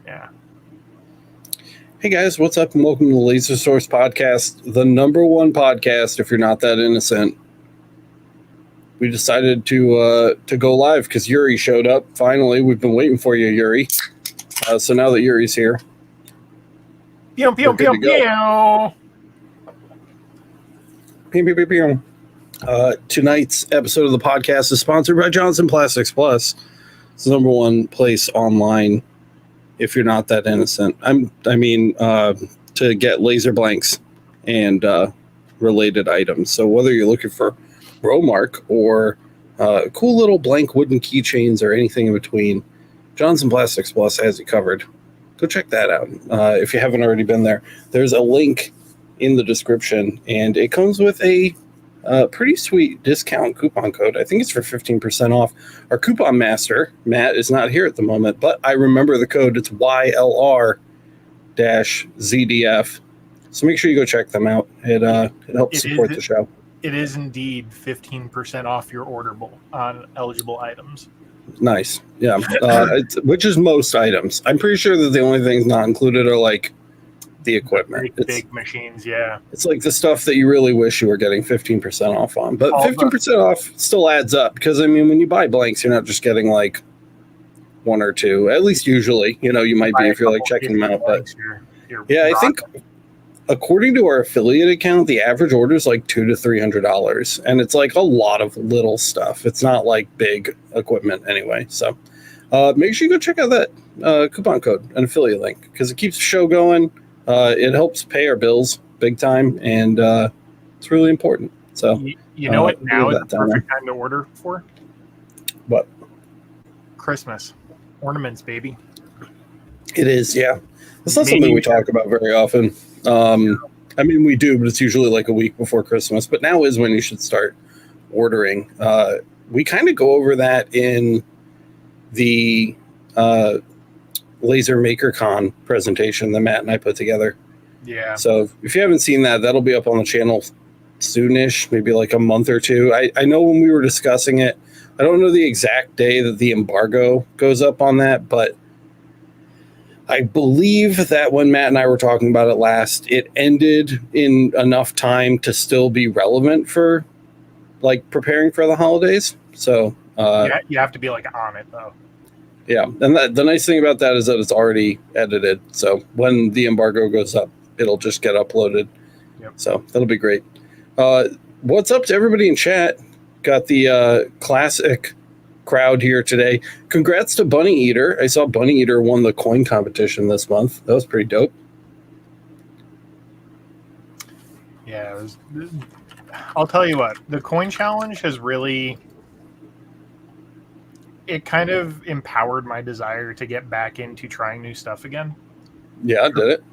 Yeah. Hey guys, what's up and welcome to the Laser Source Podcast, the number one podcast if you're not that innocent. We decided to go live because Yuri showed up. Finally, we've been waiting for you, Yuri. So now that Yuri's here, Pew, pew, pew, pew. Pew, pew, pew, pew. Tonight's episode of the podcast is sponsored by Johnson Plastics Plus. It's the number one place online if you're not that innocent. To get laser blanks and related items. So whether you're looking for Romark or cool little blank wooden keychains or anything in between, Johnson Plastics Plus has you covered. Go check that out if you haven't already been there. There's a link in the description, and it comes with a pretty sweet discount coupon code. I think it's for 15% off. Our coupon master, Matt, is not here at the moment, but I remember the code. It's YLR-ZDF. So make sure you go check them out. It helps support the show. It is indeed 15% off your orderable on eligible items. Nice. Yeah. Which is most items. I'm pretty sure that the only things not included are like the equipment. Big machines, yeah. It's like the stuff that you really wish you were getting 15% off on. But 15% off still adds up because, I mean, when you buy blanks, you're not just getting like one or two. At least usually, you might be if you're like checking them out. But yeah, I think according to our affiliate account, the average order is like $200 to $300, and it's like a lot of little stuff. It's not like big equipment anyway. So make sure you go check out that coupon code and affiliate link because it keeps the show going. It helps pay our bills big time, and it's really important. So you know what? Now is the perfect time to order for what? Christmas ornaments, baby. It is, yeah. It's not something we talk about very often. I mean, we do, but it's usually like a week before Christmas. But now is when you should start ordering. We kind of go over that in the Laser Maker Con presentation that Matt and I put together. Yeah. So if you haven't seen that, that'll be up on the channel soonish, maybe like a month or two. I know when we were discussing it, I don't know the exact day that the embargo goes up on that, but I believe that when Matt and I were talking about it last, it ended in enough time to still be relevant for like preparing for the holidays. So you have to be like on it though. Yeah, and the nice thing about that is that it's already edited. So when the embargo goes up, it'll just get uploaded. Yep. So that'll be great. What's up to everybody in chat? Got the classic crowd here today. Congrats to Bunny Eater. I saw Bunny Eater won the coin competition this month. That was pretty dope. Yeah, I'll tell you what, the coin challenge has really, it kind of empowered my desire to get back into trying new stuff again. Yeah, I did it.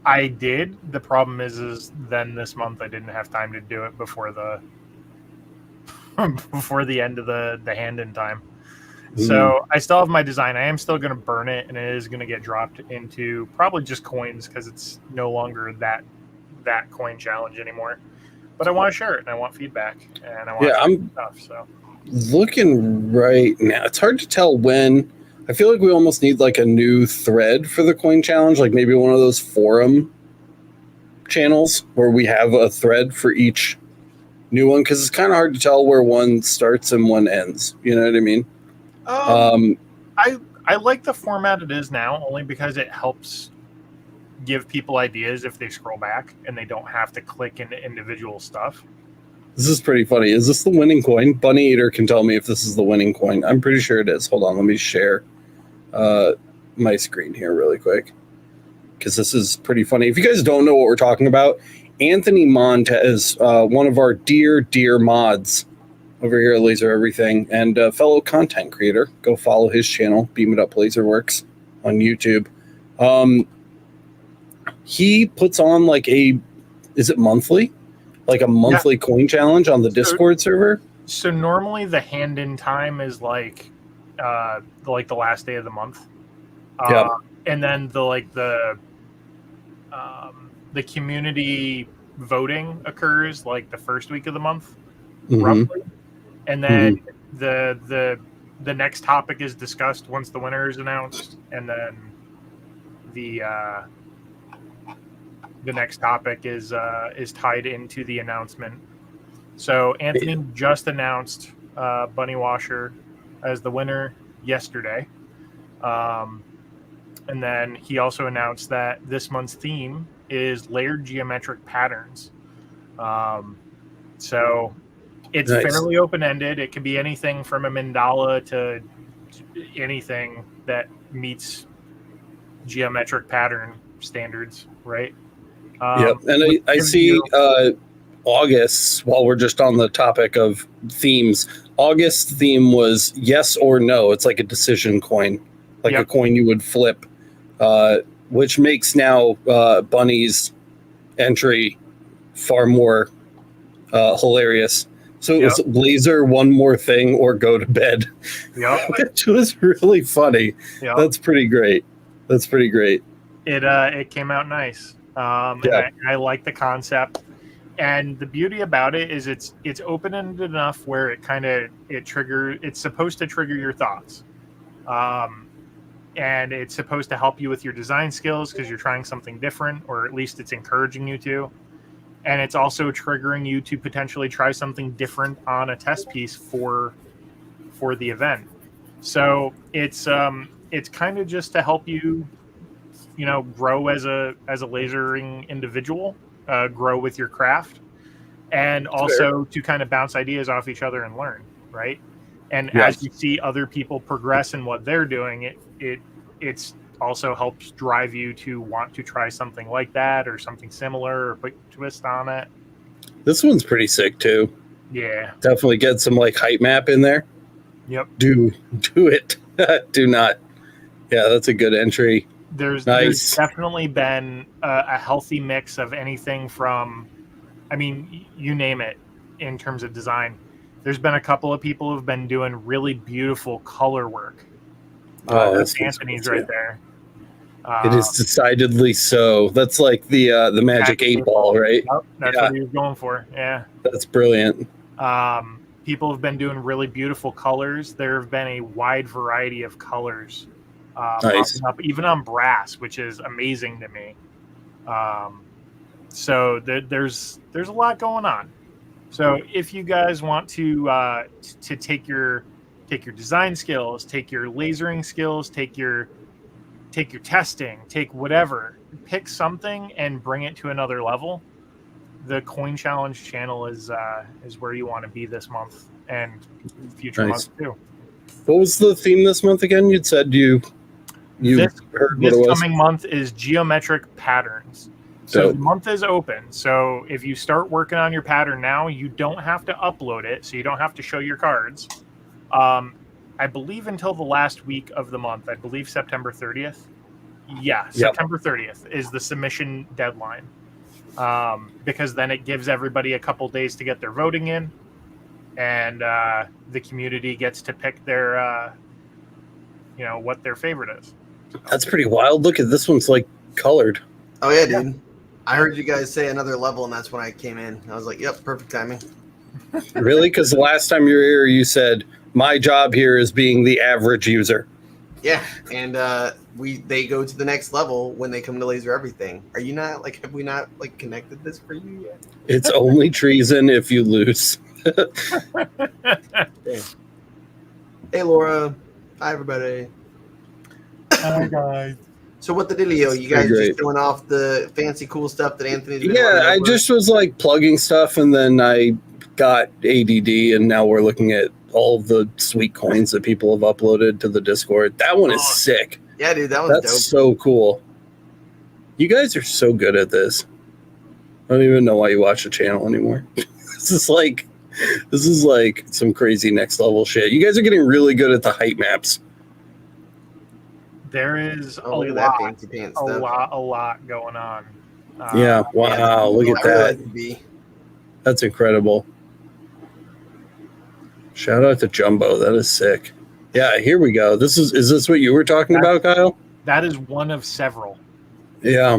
I did. The problem is then this month I didn't have time to do it before the end of the hand-in time. So I still have my design. I am still going to burn it, and it is going to get dropped into probably just coins because it's no longer that coin challenge anymore. But I want to share it, and I want feedback, and I want stuff. So looking right now, it's hard to tell when. I feel like we almost need like a new thread for the coin challenge, like maybe one of those forum channels where we have a thread for each new one, because it's kind of hard to tell where one starts and one ends. You know what I mean? I like the format it is now, only because it helps give people ideas if they scroll back and they don't have to click into individual stuff. This is pretty funny. Is this the winning coin? Bunny Eater can tell me if this is the winning coin. I'm pretty sure it is. Hold on, let me share my screen here really quick, because this is pretty funny. If you guys don't know what we're talking about, Anthony Montez, one of our dear mods over here at Laser Everything, and a fellow content creator. Go follow his channel, Beam It Up Laserworks on YouTube. He puts on like is it monthly? Like a monthly coin challenge on the Discord server? So normally the hand-in time is like the last day of the month. And then the community voting occurs like the first week of the month, roughly. And then the the next topic is discussed once the winner is announced, and then the next topic is tied into the announcement. So Anthony just announced Bunny Washer as the winner yesterday. And then he also announced that this month's theme is layered geometric patterns. So it's fairly open-ended. It could be anything from a mandala to anything that meets geometric pattern standards, right? Yep. And I see August, while we're just on the topic of themes, August's theme was yes or no. It's like a decision coin, like a coin you would flip, which makes now Bunny's entry far more hilarious. So it was laser, one more thing, or go to bed, which was really funny. Yep. That's pretty great. It came out nice. And I like the concept. And the beauty about it is it's open-ended enough where it's supposed to trigger your thoughts. And it's supposed to help you with your design skills because you're trying something different, or at least it's encouraging you to. And it's also triggering you to potentially try something different on a test piece for the event. So it's kind of just to help you, grow as a lasering individual. Grow with your craft, and also to kind of bounce ideas off each other and learn, right? And as you see other people progress in what they're doing, it's also helps drive you to want to try something like that or something similar or put a twist on it. This one's pretty sick too. Yeah, definitely get some like height map in there. Yep. Do it. Do not. Yeah, that's a good entry. There's definitely been a healthy mix of anything from, you name it, in terms of design. There's been a couple of people who've been doing really beautiful color work. That's Anthony's right there. It is decidedly so. That's like the magic 8-ball, right? Yep, that's what he was going for. Yeah. That's brilliant. People have been doing really beautiful colors. There have been a wide variety of colors. Nice. Up, even on brass, which is amazing to me. So there's a lot going on. So if you guys want to take your design skills, take your lasering skills, take your testing, take whatever, pick something and bring it to another level. The Coin Challenge channel is where you want to be this month and future months too. What was the theme this month again? You'd said this coming month is geometric patterns. So the month is open. So if you start working on your pattern now, you don't have to upload it. So you don't have to show your cards. I believe until the last week of the month. I believe September 30th. Yeah, September 30th is the submission deadline. Because then it gives everybody a couple days to get their voting in. And the community gets to pick their, what their favorite is. That's pretty wild. Look at this one's like colored. Oh yeah, dude. I heard you guys say another level, and that's when I came in. I was like, "Yep, perfect timing." Really? Because the last time you were here, you said my job here is being the average user. Yeah, and they go to the next level when they come to Laser Everything. Are you not like? Have we not like connected this for you yet? It's only treason if you lose. Hey, Laura. Hi, everybody. Hi, guys. So what the dealio? You guys just showing off the fancy, cool stuff that Anthony's been I just was like plugging stuff, and then I got ADD, and now we're looking at all the sweet coins that people have uploaded to the Discord. That one is sick. Yeah, dude, that's dope. So cool. You guys are so good at this. I don't even know why you watch the channel anymore. This is like some crazy next level shit. You guys are getting really good at the height maps. There is a lot going on. Wow, look at that. That's incredible. Shout out to Jumbo. That is sick. Yeah, here we go. Is this what you were talking about, Kyle? That is one of several. Yeah.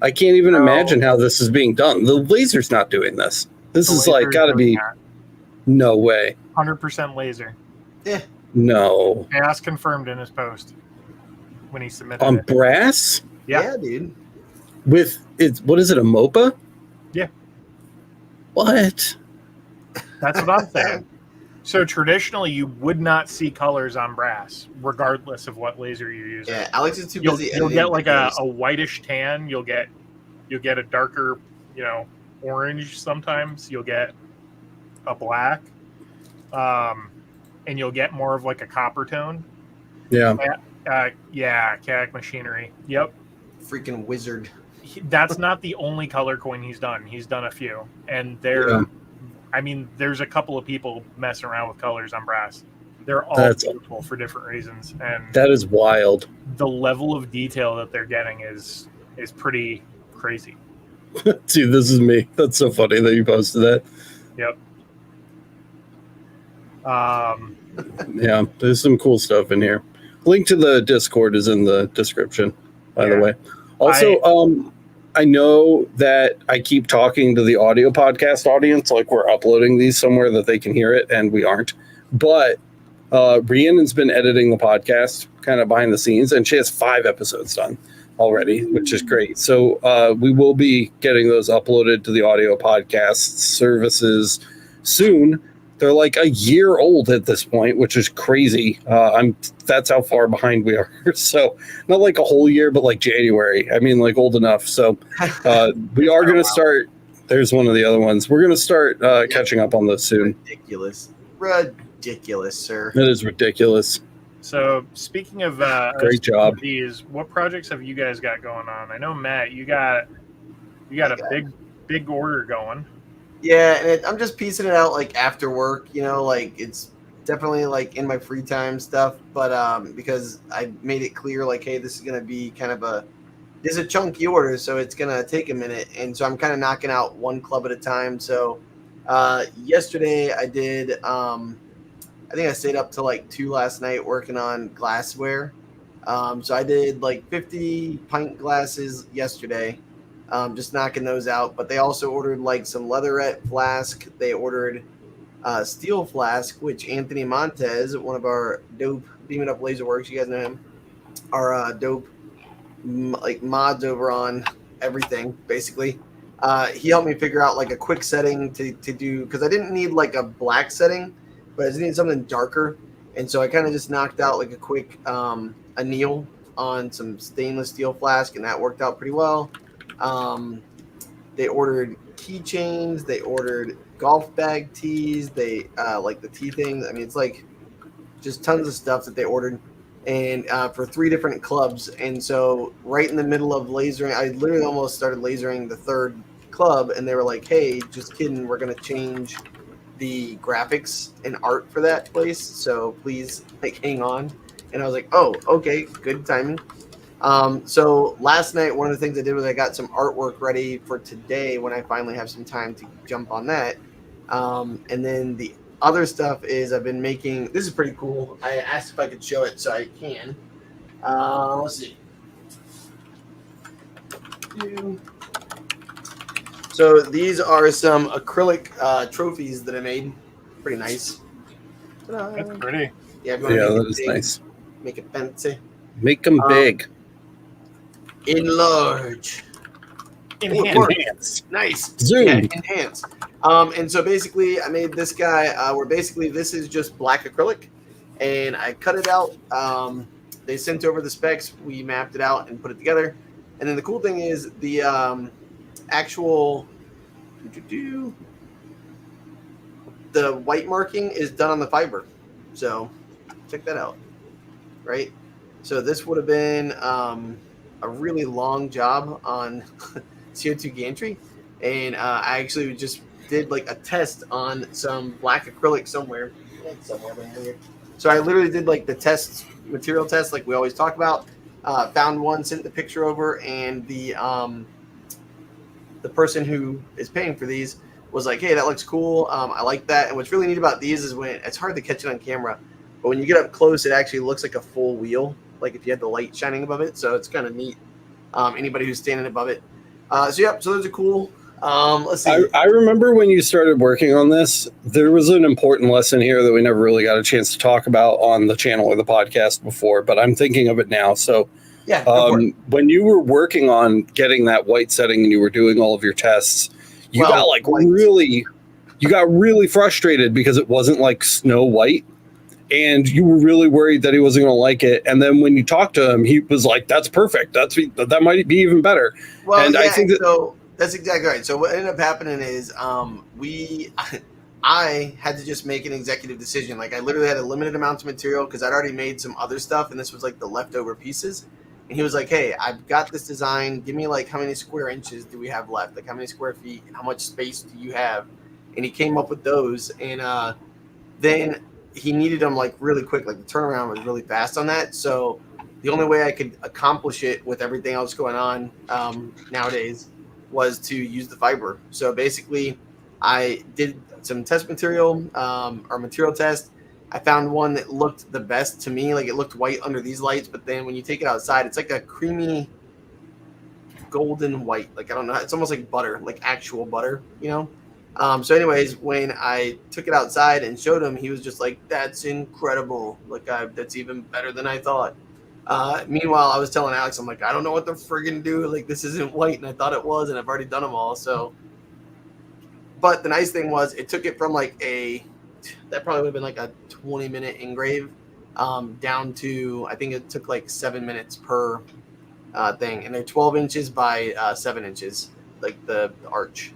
I can't even imagine how this is being done. The laser's not doing this. This is like got to be no way. 100% laser. Yeah. No. Chaos confirmed in his post when he submitted On it. brass? Yeah. Dude. With what is it, a MOPA? Yeah. What? That's what I'm saying. So traditionally, you would not see colors on brass, regardless of what laser you're using. Yeah, Alex is too You'll busy. get like a videos. whitish tan. You'll get a darker, orange. Sometimes you'll get a black, and you'll get more of like a copper tone. Yeah. Kayak Machinery. Yep. Freaking wizard. That's not the only color coin he's done. He's done a few, and there's a couple of people messing around with colors on brass. They're all beautiful for different reasons, and that is wild. The level of detail that they're getting is pretty crazy. Dude, this is me. That's so funny that you posted that. Yep. Yeah, there's some cool stuff in here. Link to the Discord is in the description, by the way. Also, I know that I keep talking to the audio podcast audience like we're uploading these somewhere that they can hear it, and we aren't. But Rhiannon's been editing the podcast kind of behind the scenes, and she has 5 episodes done already, which is great. So we will be getting those uploaded to the audio podcast services soon. They're like a year old at this point, which is crazy. That's how far behind we are. So not like a whole year, but like January. I mean, like old enough. So we are going to start. There's one of the other ones. We're going to start catching up on those soon. Ridiculous, sir. That is ridiculous. So speaking of great job. What projects have you guys got going on? I know, Matt, you got a big order going. Yeah, and I'm just piecing it out like after work, like it's definitely like in my free time stuff, but because I made it clear like, hey, this is gonna be kind of a chunky order, so it's gonna take a minute, and so I'm kind of knocking out one club at a time. So yesterday I did I think I stayed up till like 2 last night working on glassware. So I did like 50 pint glasses yesterday. Just knocking those out, but they also ordered like some leatherette flask. They ordered steel flask, which Anthony Montez, one of our dope Beam It Up Laser Works, you guys know him, our dope like mods over on everything basically. He helped me figure out like a quick setting to do, because I didn't need like a black setting, but I just needed something darker, and so I kind of just knocked out like a quick anneal on some stainless steel flask, and that worked out pretty well. They ordered keychains, they ordered golf bag tees, they like the tea things. I mean, it's like just tons of stuff that they ordered, and for 3 different clubs. And so right in the middle of lasering, I literally almost started lasering the 3rd club, and they were like, hey, just kidding, we're going to change the graphics and art for that place, so please like hang on. And I was like, oh, okay, good timing. So last night, one of the things I did was I got some artwork ready for today when I finally have some time to jump on that. And then the other stuff is I've been making, this is pretty cool. I asked if I could show it, so I can. Let's see. So these are some acrylic trophies that I made. Pretty nice. That's pretty. Yeah, that is nice. Make it fancy. Make them big. Enlarge. Enhance. Nice. Zoom. Yeah, enhance. And so basically I made this guy where basically this is just black acrylic, and I cut it out. They sent over the specs, we mapped it out and put it together. And then the cool thing is the actual the white marking is done on the fiber. So check that out. Right? So this would have been a really long job on CO2 gantry, and I actually just did like a test on some black acrylic somewhere behind here. So I literally did like the material test like we always talk about, found one, sent the picture over, and the person who is paying for these was like, hey, that looks cool, I like that. And what's really neat about these is when it's hard to catch it on camera, but when you get up close, it actually looks like a full wheel, like if you had the light shining above it. So it's kind of neat. Anybody who's standing above it. So those are cool. Let's see. I remember when you started working on this, there was an important lesson here that we never really got a chance to talk about on the channel or the podcast before, but I'm thinking of it now. So Yeah, go for it. when you were working on getting that white setting and you were doing all of your tests, you Well, got like white. you got really frustrated because it wasn't like Snow White. And you were really worried that he wasn't going to like it. And then when you talked to him, he was like, "That's perfect. That might be even better." Well, and yeah, I think that so that's exactly right. So what ended up happening is I had to just make an executive decision. Like I literally had a limited amount of material because I'd already made some other stuff, and this was like the leftover pieces. And he was like, "Hey, I've got this design. Give me like how many square inches do we have left? Like how many square feet? How much space do you have?" And he came up with those, and then he needed them like really quick. Like the turnaround was really fast on that. So the only way I could accomplish it with everything else going on nowadays was to use the fiber. So basically, I did some test material or material test. I found one that looked the best to me. Like it looked white under these lights, but then when you take it outside, it's like a creamy golden white. Like I don't know, it's almost like butter, like actual butter, you know. So, anyways, when I took it outside and showed him, he was just like, "That's incredible! Like, that's even better than I thought." Meanwhile, I was telling Alex, I'm like, "I don't know what to friggin' do. Like, this isn't white, and I thought it was, and I've already done them all." So, but the nice thing was, it took it from like that probably would have been like a 20-minute engrave down to I think it took like 7 minutes per thing, and they're 12 inches by 7 inches, like the arch.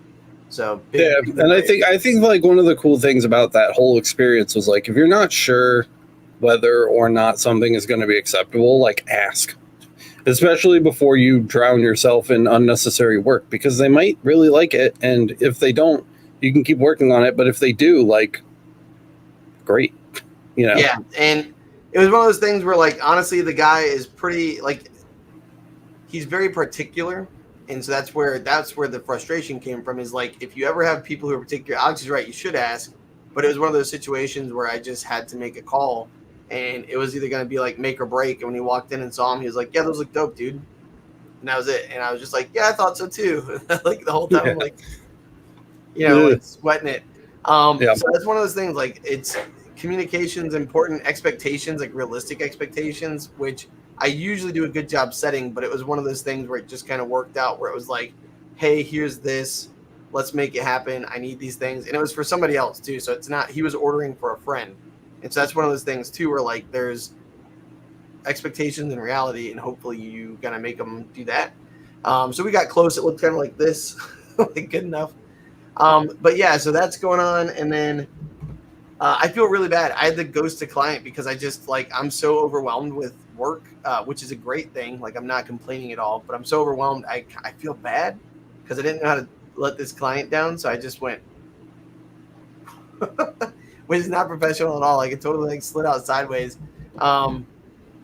So yeah, and I think like one of the cool things about that whole experience was like if you're not sure whether or not something is going to be acceptable, like ask, especially before you drown yourself in unnecessary work because they might really like it, and if they don't, you can keep working on it. But if they do, like, great, you know. Yeah, and it was one of those things where like honestly, the guy is pretty like he's very particular. And so that's where the frustration came from is like, if you ever have people who are particular, Alex is right, you should ask, but it was one of those situations where I just had to make a call and it was either going to be like make or break. And when he walked in and saw him, he was like, "Yeah, those look dope, dude." And that was it. And I was just like, "Yeah, I thought so too." Like the whole time I'm like, like sweating it. So that's one of those things, like it's communication's important, expectations, like realistic expectations, which I usually do a good job setting, but it was one of those things where it just kind of worked out where it was like, "Hey, here's this. Let's make it happen. I need these things." And it was for somebody else too. So it's not, he was ordering for a friend. And so that's one of those things too, where like there's expectations and reality, and hopefully you gotta make them do that. So we got close. It looked kind of like this, like good enough. But yeah, so that's going on. And then I feel really bad. I had to ghost a client because I just like, I'm so overwhelmed with work, which is a great thing. Like I'm not complaining at all, but I'm so overwhelmed. I feel bad because I didn't know how to let this client down. So I just went, which is not professional at all. Like it totally like slid out sideways.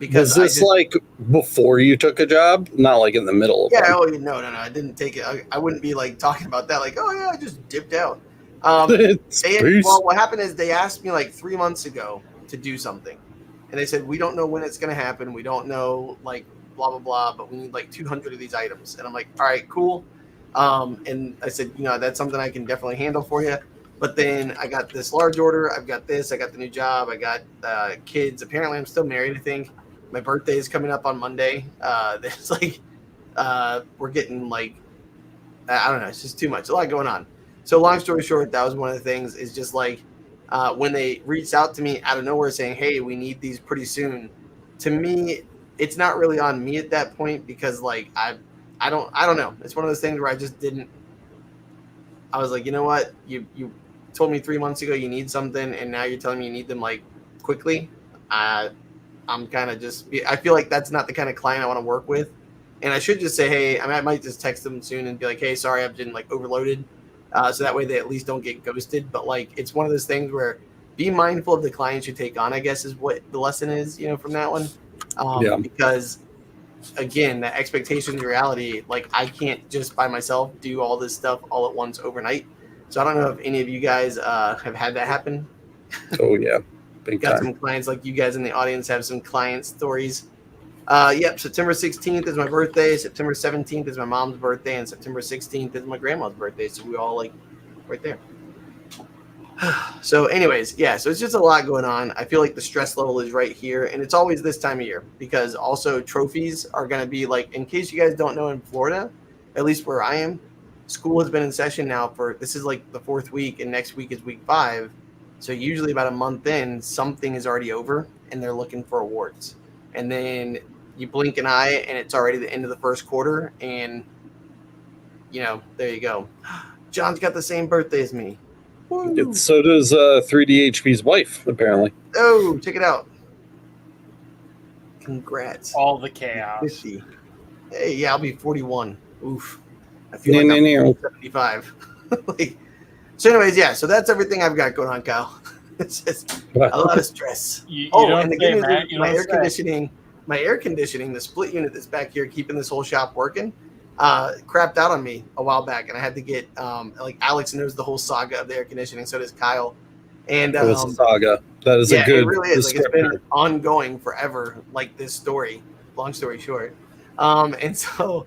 Because was this like before you took a job, not like in the middle of one? No, I didn't take it. I wouldn't be like talking about that. Like, "Oh yeah, I just dipped out." What happened is they asked me like 3 months ago to do something, and they said, "We don't know when it's going to happen. We don't know like blah blah blah, but we need like 200 of these items." And I'm like, "All right, cool." And I said, "That's something I can definitely handle for you." But then I got this large order. I've got this. I got the new job. I got kids. Apparently, I'm still married. I think my birthday is coming up on Monday. There's like we're getting like I don't know. It's just too much. A lot going on. So long story short, that was one of the things. Is just like when they reached out to me out of nowhere saying, "Hey, we need these pretty soon." To me, it's not really on me at that point because like I don't know. It's one of those things where I just didn't. I was like, you know what, you told me 3 months ago you need something, and now you're telling me you need them like quickly. I'm kind of just, I feel like that's not the kind of client I want to work with. And I should just say, hey, I might just text them soon and be like, "Hey, sorry, I've been like overloaded." So that way they at least don't get ghosted. But like, it's one of those things where be mindful of the clients you take on, I guess is what the lesson is, from that one. Because again, the expectations, reality, like I can't just by myself do all this stuff all at once overnight. So I don't know if any of you guys have had that happen. Oh yeah. Got some clients like you guys in the audience have some client stories. Yep, September 16th is my birthday. September 17th is my mom's birthday, and September 16th is my grandma's birthday. So we all like right there. So anyways, yeah, so it's just a lot going on. I feel like the stress level is right here, and it's always this time of year because also trophies are going to be like, in case you guys don't know, in Florida, at least where I am, school has been in session now for, this is like the 4th week, and next week is week 5. So usually about a month in, something is already over and they're looking for awards. And then you blink an eye and it's already the end of the first quarter, and you know, there you go. John's got the same birthday as me. So does 3DHP's wife, apparently. Oh, check it out. Congrats. All the chaos. 50. Hey, yeah, I'll be 41. Oof. I feel like I'm 75. Like, so anyways, yeah, so that's everything I've got going on, Kyle. It's just a lot of stress. And the good news is my air conditioning, the split unit that's back here keeping this whole shop working, crapped out on me a while back, and I had to get like Alex knows the whole saga of the air conditioning, so does Kyle. And it was a saga. That is a good. It really is. Like, it's been ongoing forever, like this story. Long story short, and so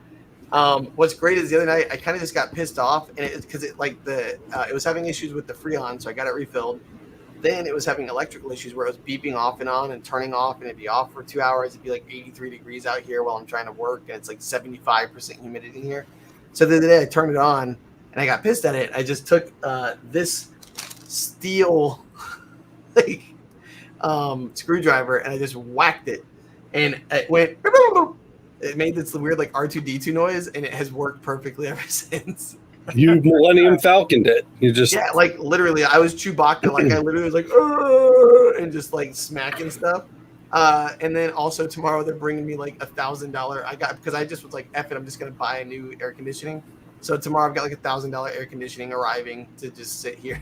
what's great is the other night I kind of just got pissed off, and it's because it was having issues with the Freon, so I got it refilled. Then it was having electrical issues where it was beeping off and on and turning off, and it'd be off for 2 hours. It'd be like 83 degrees out here while I'm trying to work, and it's like 75% humidity in here. So the other day I turned it on, and I got pissed at it. I just took this steel like screwdriver, and I just whacked it, and it went. It made this weird like R2D2 noise, and it has worked perfectly ever since. You Millennium Falconed it. You just like literally, I was Chewbacca. Like I literally was like, and just like smacking stuff. And then also tomorrow they're bringing me like $1,000. Because I just was like, F it, I'm just gonna buy a new air conditioning. So tomorrow I've got like $1,000 air conditioning arriving to just sit here,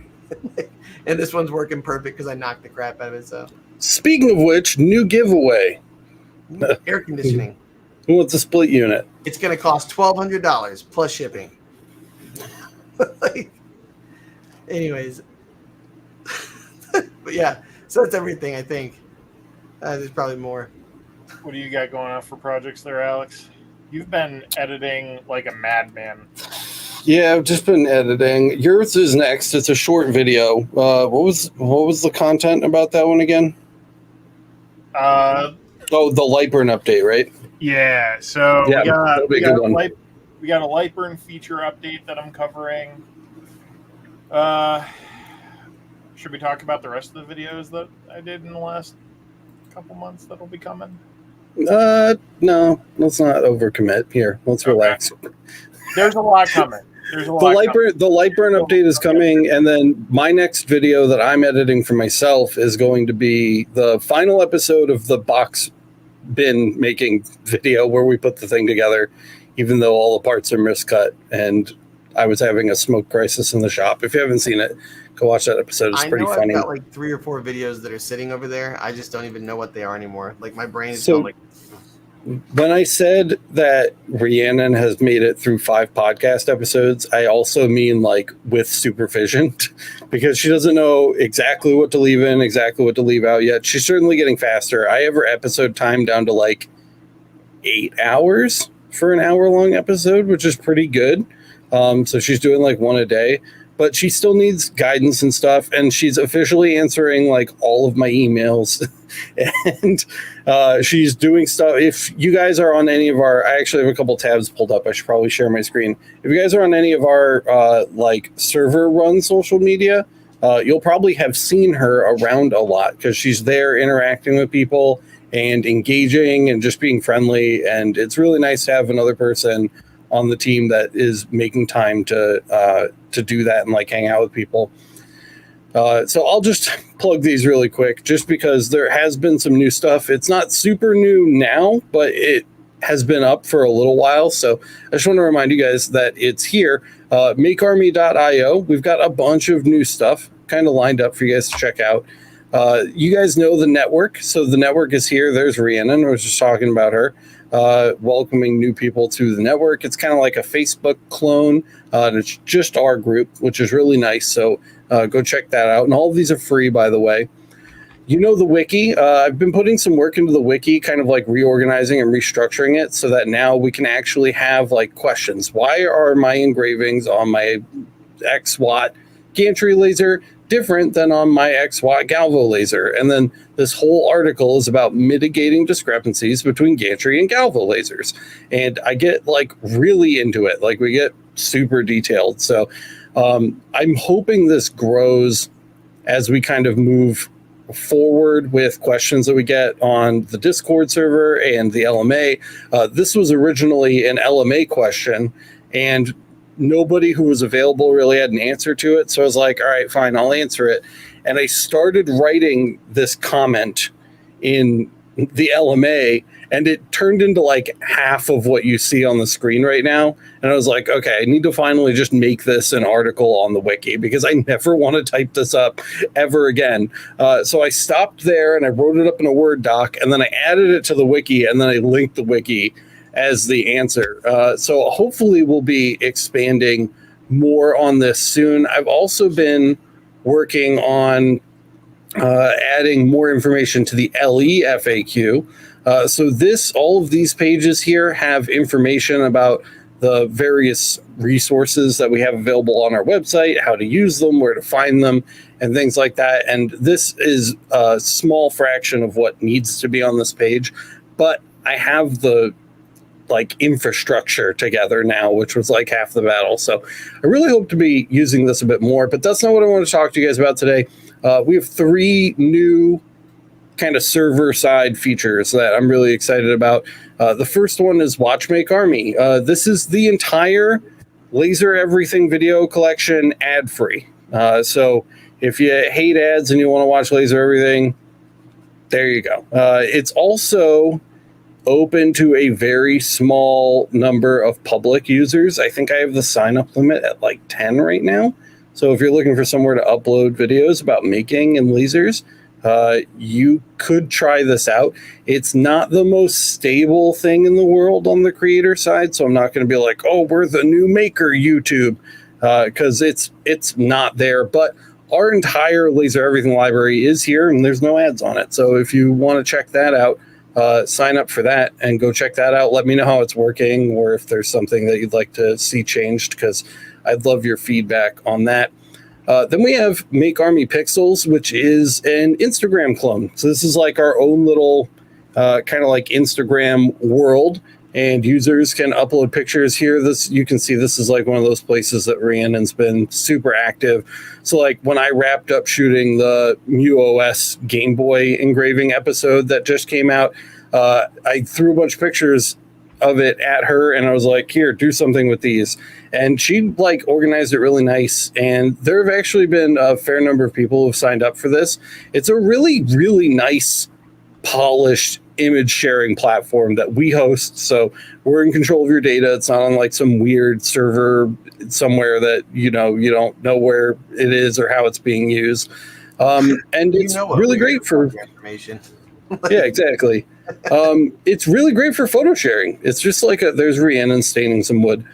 and this one's working perfect because I knocked the crap out of it. So speaking of which, new giveaway. Air conditioning. Who wants a split unit? It's gonna cost $1,200 plus shipping. Like, anyways, but yeah, so that's everything. I think there's probably more. What do you got going on for projects there, Alex? You've been editing like a madman. Yeah, I've just been editing. Yours is next. It's a short video. What was the content about that one again? The Lightburn update, right? Yeah. So yeah, we got a Lightburn feature update that I'm covering. Should we talk about the rest of the videos that I did in the last couple months that'll be coming? No, let's not overcommit here. Let's relax. There's a lot coming. The Lightburn update is coming, and then my next video that I'm editing for myself is going to be the final episode of the box bin making video where we put the thing together, even though all the parts are miscut, and I was having a smoke crisis in the shop. If you haven't seen it, go watch that episode. It's pretty funny. I've got like 3 or 4 videos that are sitting over there. I just don't even know what they are anymore. Like my brain is so like. When I said that Rhiannon has made it through 5 podcast episodes, I also mean like with supervision, because she doesn't know exactly what to leave in, exactly what to leave out yet. She's certainly getting faster. I have her episode time down to like 8 hours for an hour-long episode, which is pretty good. So she's doing like 1 a day, but she still needs guidance and stuff. And she's officially answering like all of my emails and she's doing stuff. If you guys are on any of our, I actually have a couple tabs pulled up. I should probably share my screen. If you guys are on any of our like server run social media, you'll probably have seen her around a lot because she's there interacting with people and engaging and just being friendly. And it's really nice to have another person on the team that is making time to do that and like hang out with people. So I'll just plug these really quick just because there has been some new stuff. It's not super new now, but it has been up for a little while. So I just want to remind you guys that it's here. Makearmy.io. We've got a bunch of new stuff kind of lined up for you guys to check out. You guys know the network. So the network is here. There's Rhiannon. I was just talking about her. Welcoming new people to the network. It's kind of like a Facebook clone. It's just our group, which is really nice. So go check that out. And all of these are free, by the way. the wiki. I've been putting some work into the wiki, kind of like reorganizing and restructuring it so that now we can actually have like questions. Why are my engravings on my X watt gantry laser different than on my X watt Galvo laser? And then this whole article is about mitigating discrepancies between gantry and Galvo lasers. And I get like really into it. Like we get super detailed. So I'm hoping this grows as we kind of move forward with questions that we get on the Discord server and the LMA. This was originally an LMA question, and nobody who was available really had an answer to it. So I was like, all right, fine, I'll answer it. And I started writing this comment in the LMA, and it turned into like half of what you see on the screen right now. And I was like, okay, I need to finally just make this an article on the wiki because I never want to type this up ever again. So I stopped there and I wrote it up in a Word doc, and then I added it to the wiki, and then I linked the wiki as the answer. So hopefully we'll be expanding more on this soon. I've also been working on adding more information to the LE FAQ. So all of these pages here have information about the various resources that we have available on our website, how to use them, where to find them, and things like that. And this is a small fraction of what needs to be on this page, but I have the like infrastructure together now, which was like half the battle. So I really hope to be using this a bit more, but that's not what I want to talk to you guys about today. We have 3 new kind of server side features that I'm really excited about. The first one is Watch Make Army. This is the entire Laser Everything video collection ad free. So if you hate ads and you want to watch Laser Everything, there you go. It's also open to a very small number of public users. I think I have the sign up limit at like 10 right now. So if you're looking for somewhere to upload videos about making and lasers, you could try this out. It's not the most stable thing in the world on the creator side, so I'm not going to be like, oh, we're the new maker YouTube, because it's not there. But our entire Laser Everything library is here, and there's no ads on it. So if you want to check that out, sign up for that and go check that out. Let me know how it's working, or if there's something that you'd like to see changed, because I'd love your feedback on that. Then we have Make Army Pixels, which is an Instagram clone. So this is like our own little kind of like Instagram world, and users can upload pictures here. You can see this is like one of those places that Rhiannon's been super active. So like when I wrapped up shooting the MuOS Game Boy engraving episode that just came out, I threw a bunch of pictures of it at her, and I was like, here, do something with these. And she like organized it really nice, and there have actually been a fair number of people who've signed up for this. It's a really, really nice, polished image sharing platform that we host, so we're in control of your data. It's not on like some weird server somewhere that you don't know where it is or how it's being used. And it's really great for information. Yeah, exactly. It's really great for photo sharing. It's just like there's Rhiannon staining some wood.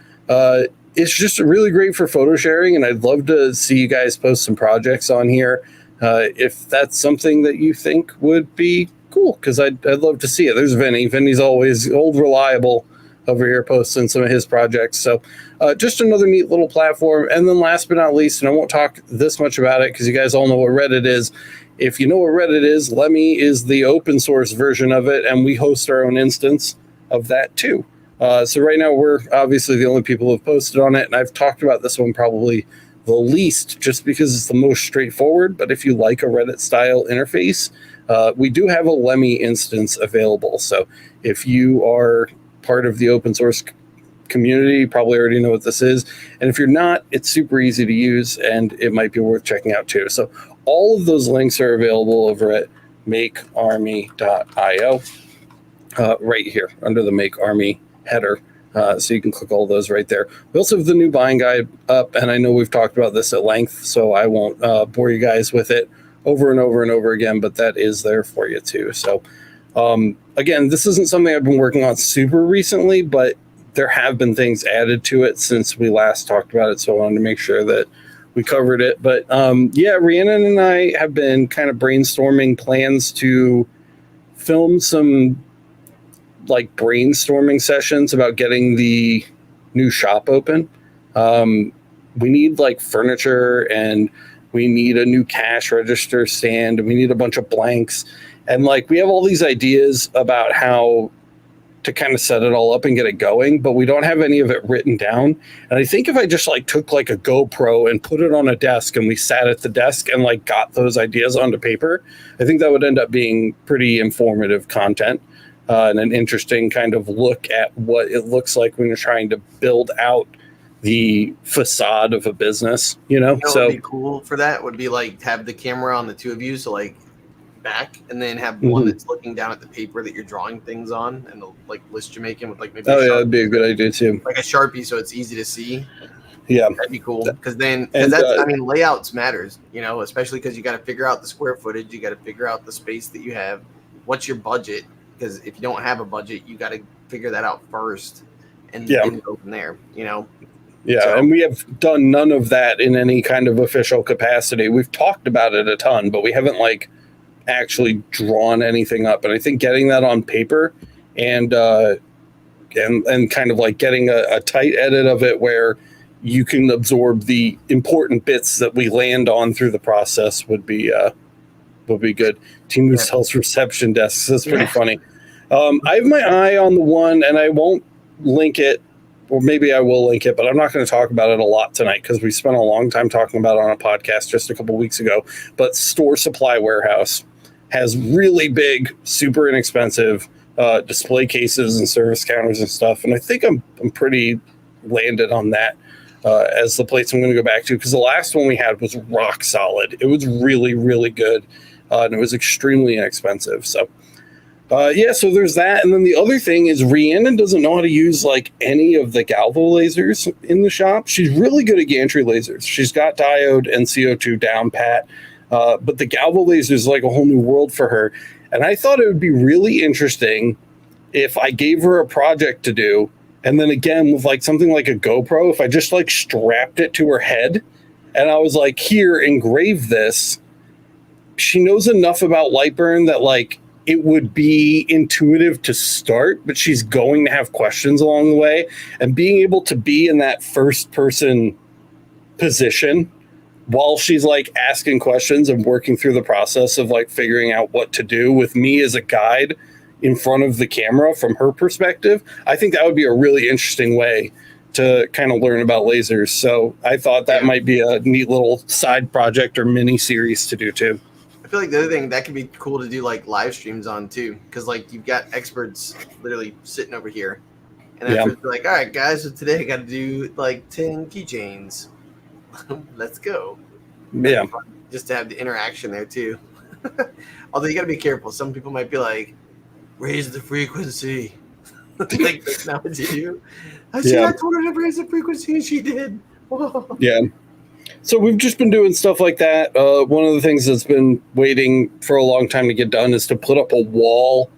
It's just really great for photo sharing, and I'd love to see you guys post some projects on here if that's something that you think would be cool, because I'd love to see it. There's Vinny. Vinny's always old reliable over here posting some of his projects. So just another neat little platform. And then last but not least, and I won't talk this much about it because you guys all know what Reddit is. If you know what Reddit is, Lemmy is the open source version of it, and we host our own instance of that too. So right now we're obviously the only people who have posted on it, and I've talked about this one probably the least just because it's the most straightforward. But if you like a Reddit style interface, we do have a Lemmy instance available. So if you are part of the open source community, you probably already know what this is. And if you're not, it's super easy to use, and it might be worth checking out too. So all of those links are available over at makearmy.io, right here under the Make Army header. So you can click all those right there. We also have the new buying guide up, and I know we've talked about this at length, so I won't bore you guys with it over and over and over again, but that is there for you too. So again, this isn't something I've been working on super recently, but there have been things added to it since we last talked about it, so I wanted to make sure that we covered it. But yeah, Rhiannon and I have been kind of brainstorming plans to film some like brainstorming sessions about getting the new shop open. We need like furniture, and we need a new cash register stand, and we need a bunch of blanks. And like we have all these ideas about how to kind of set it all up and get it going, but we don't have any of it written down. And I think if I just like took like a GoPro and put it on a desk and we sat at the desk and like got those ideas onto paper, I think that would end up being pretty informative content. And an interesting kind of look at what it looks like when you're trying to build out the facade of a business, you know? What So would be cool for that would be like have the camera on the two of you, so like back, and then have one that's looking down at the paper that you're drawing things on, and the like list you're making with like maybe that'd be a good idea too. like a Sharpie, so it's easy to see. Yeah, that'd be cool, because then and, that's I mean layouts matters, you know, especially because you got to figure out the square footage, you got to figure out the space that you have, what's your budget, because if you don't have a budget, you got to figure that out first, and then go from there, you know. Yeah, So, and we have done none of that in any kind of official capacity. We've talked about it a ton, but we haven't like actually drawn anything up. And I think getting that on paper and kind of like getting a tight edit of it where you can absorb the important bits that we land on through the process would be good. Timu sells reception desks. That's pretty funny. I have my eye on the one, and I won't link it. Or maybe I will link it, but I'm not going to talk about it a lot tonight because we spent a long time talking about it on a podcast just a couple weeks ago. But Store Supply Warehouse has really big, super inexpensive display cases and service counters and stuff. And I think I'm pretty landed on that as the place I'm going to go back to, because the last one we had was rock solid. It was really, really good, and it was extremely inexpensive. So so there's that. And then the other thing is Rhiannon doesn't know how to use like any of the Galvo lasers in the shop. She's really good at gantry lasers. She's got diode and CO2 down pat, but the Galvo lasers is like a whole new world for her. And I thought it would be really interesting if I gave her a project to do, and then again with like something like a GoPro, if I just like strapped it to her head and I was like, here, engrave this. She knows enough about Lightburn that like it would be intuitive to start, but she's going to have questions along the way. And being able to be in that first person position while she's like asking questions and working through the process of like figuring out what to do with me as a guide in front of the camera from her perspective, I think that would be a really interesting way to kind of learn about lasers. So I thought that might be a neat little side project or mini series to do too. I feel like the other thing that could be cool to do like live streams on too, because like you've got experts literally sitting over here, and experts be like, all right guys, so today I got to do like 10 keychains. Let's go. Yeah, just to have the interaction there too. Although you got to be careful, some people might be like, raise the frequency. Like that's not what you do. I told her to raise the frequency and she did. Whoa. Yeah. So we've just been doing stuff like that. One of the things that's been waiting for a long time to get done is to put up a wall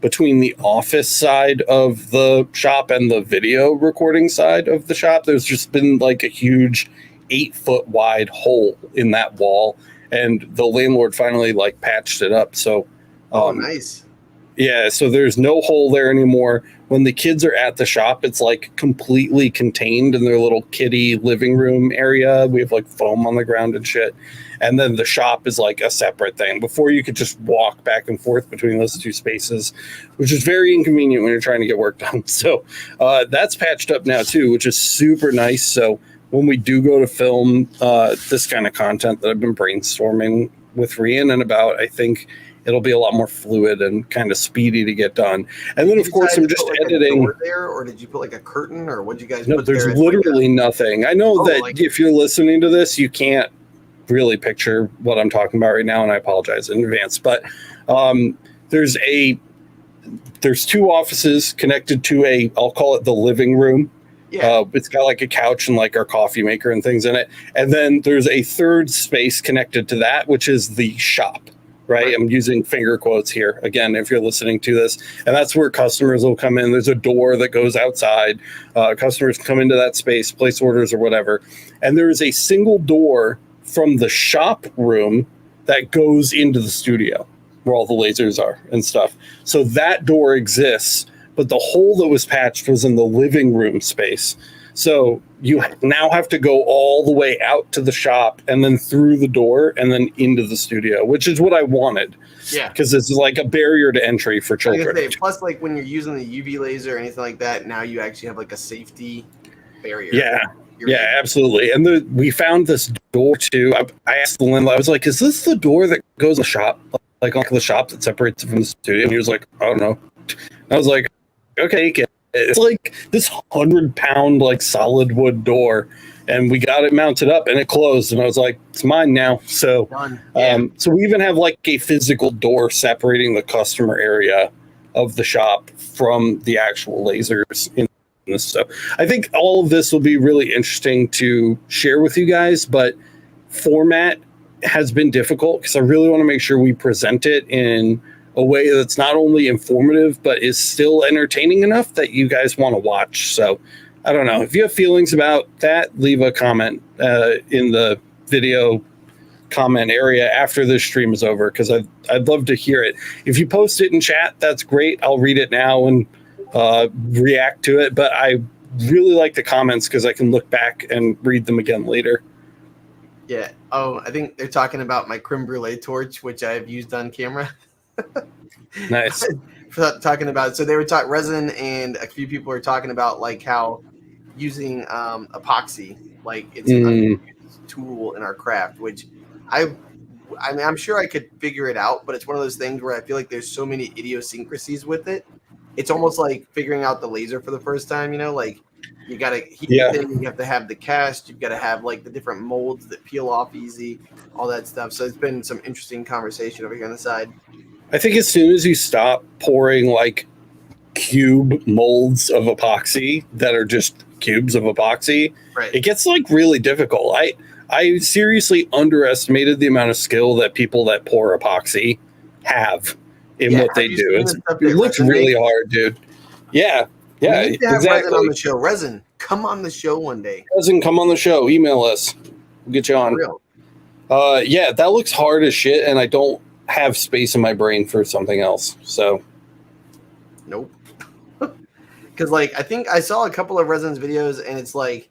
between the office side of the shop and the video recording side of the shop. There's just been like a huge 8-foot wide hole in that wall, and the landlord finally like patched it up. So, nice. Yeah, so there's no hole there anymore. When the kids are at the shop, it's like completely contained in their little kiddie living room area. We have like foam on the ground and shit. And then the shop is like a separate thing. Before you could just walk back and forth between those two spaces, which is very inconvenient when you're trying to get work done. So that's patched up now too, which is super nice. So when we do go to film this kind of content that I've been brainstorming with Rhiannon about, I think it'll be a lot more fluid and kind of speedy to get done. And then, of course, I'm just editing. There, or did you put like a curtain, or what did you guys? No, there's literally nothing. I know that if you're listening to this, you can't really picture what I'm talking about right now, and I apologize in advance. But there's 2 offices connected to I'll call it the living room. Yeah. It's got like a couch and like our coffee maker and things in it. And then there's a third space connected to that, which is the shop. right? I'm using finger quotes here again if you're listening to this, and that's where customers will come in. There's a door that goes outside. Customers come into that space, place orders or whatever, and there is a single door from the shop room that goes into the studio where all the lasers are and stuff. So that door exists, but the hole that was patched was in the living room space. So you now have to go all the way out to the shop and then through the door and then into the studio, which is what I wanted. Yeah. Because it's like a barrier to entry for children. Plus, like when you're using the UV laser or anything like that, now you actually have like a safety barrier. Yeah. Absolutely. And we found this door too. I asked the landlord, I was like, is this the door that goes in the shop? Like on the shop that separates it from the studio? And he was like, I don't know. I was like, okay, it's like this 100-pound like solid wood door, and we got it mounted up and it closed, and I was like, it's mine now. So so we even have like a physical door separating the customer area of the shop from the actual lasers in this. So I think all of this will be really interesting to share with you guys, but format has been difficult because I really want to make sure we present it in a way that's not only informative, but is still entertaining enough that you guys want to watch. So I don't know. If you have feelings about that, leave a comment in the video comment area after this stream is over, because I'd love to hear it. If you post it in chat, that's great. I'll read it now and react to it. But I really like the comments because I can look back and read them again later. Yeah. Oh, I think they're talking about my creme brulee torch, which I've used on camera. Nice. Talking about, so they were talking resin, and a few people were talking about like how using epoxy, like it's an unused tool in our craft, which I mean, I'm sure I could figure it out, but it's one of those things where I feel like there's so many idiosyncrasies with it. It's almost like figuring out the laser for the first time, you know, like you got to heat it in, you have to have the cast, you've got to have like the different molds that peel off easy, all that stuff. So it's been some interesting conversation over here on the side. I think as soon as you stop pouring like cube molds of epoxy that are just cubes of epoxy, it gets like really difficult. I seriously underestimated the amount of skill that people that pour epoxy have in what they do. It looks really hard, dude. Yeah. We need to have Resin on the show. Resin, come on the show one day. Resin, come on the show. Email us. We'll get you on. For real. Yeah, that looks hard as shit, and I don't have space in my brain for something else. So nope. Because like I think I saw a couple of Resin's videos, and it's like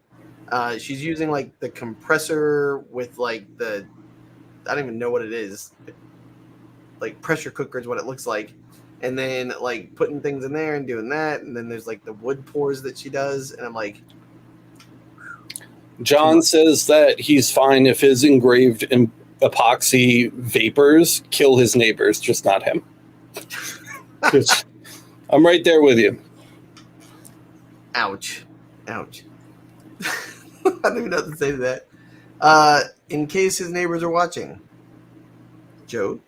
she's using like the compressor with like the, I don't even know what it is, like pressure cooker is what it looks like, and then like putting things in there and doing that, and then there's like the wood pours that she does, and I'm like, John says that he's fine if his engraved in epoxy vapors kill his neighbors, just not him. I'm right there with you. Ouch. I don't even know what to say to that. In case his neighbors are watching. Joke.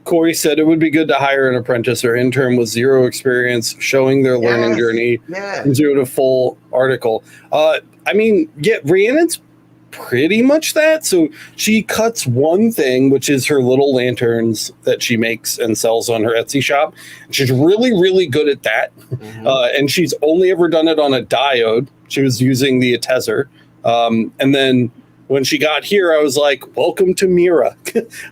Corey said it would be good to hire an apprentice or intern with zero experience, showing their learning journey from zero to full article. I mean, Rhiannon's pretty much that. So she cuts one thing, which is her little lanterns that she makes and sells on her Etsy shop. She's really, really good at that. Mm-hmm. And she's only ever done it on a diode. She was using the Atezzer. And then when she got here, I was like, welcome to Mira.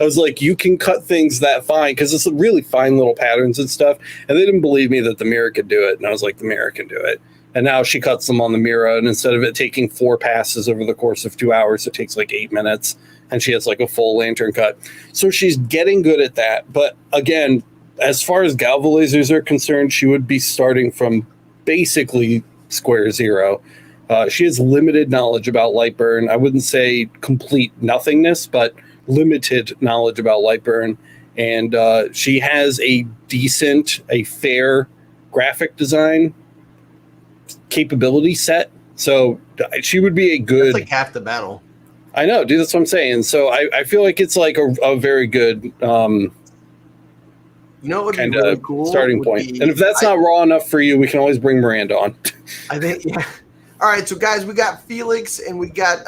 I was like, you can cut things that fine, because it's really fine little patterns and stuff. And they didn't believe me that the Mira could do it. And I was like, the Mira can do it. And now she cuts them on the Mira, and instead of it taking 4 passes over the course of 2 hours, it takes like 8 minutes, and she has like a full lantern cut. So she's getting good at that. But again, as far as galvo lasers are concerned, she would be starting from basically square zero. She has limited knowledge about light burn. I wouldn't say complete nothingness, but limited knowledge about light burn. And she has a fair graphic design capability set. So she would be a good... That's like half the battle. I know, dude. That's what I'm saying. So I feel like it's like a very good... you know what would be really cool? Starting point. And if that's not raw enough for you, we can always bring Miranda on. I think, All right, so guys, we got Felix and we got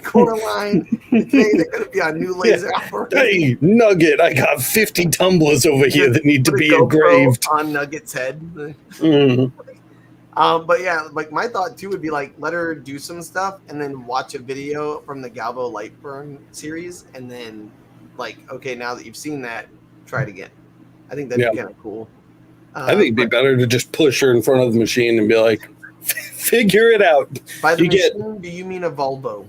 Coraline. Today they're going to be on new laser operating. Hey, Nugget, I got 50 tumblers over here that need to Put a be GoPro engraved. on Nugget's head. Mm. But yeah, like my thought too would be like let her do some stuff and then watch a video from the Galvo light burn series and then like, okay, now that you've seen that, try it again. I think that'd be kind of cool. I think it'd be better to just push her in front of the machine and be like, figure it out. By the machine, do you mean a Volvo?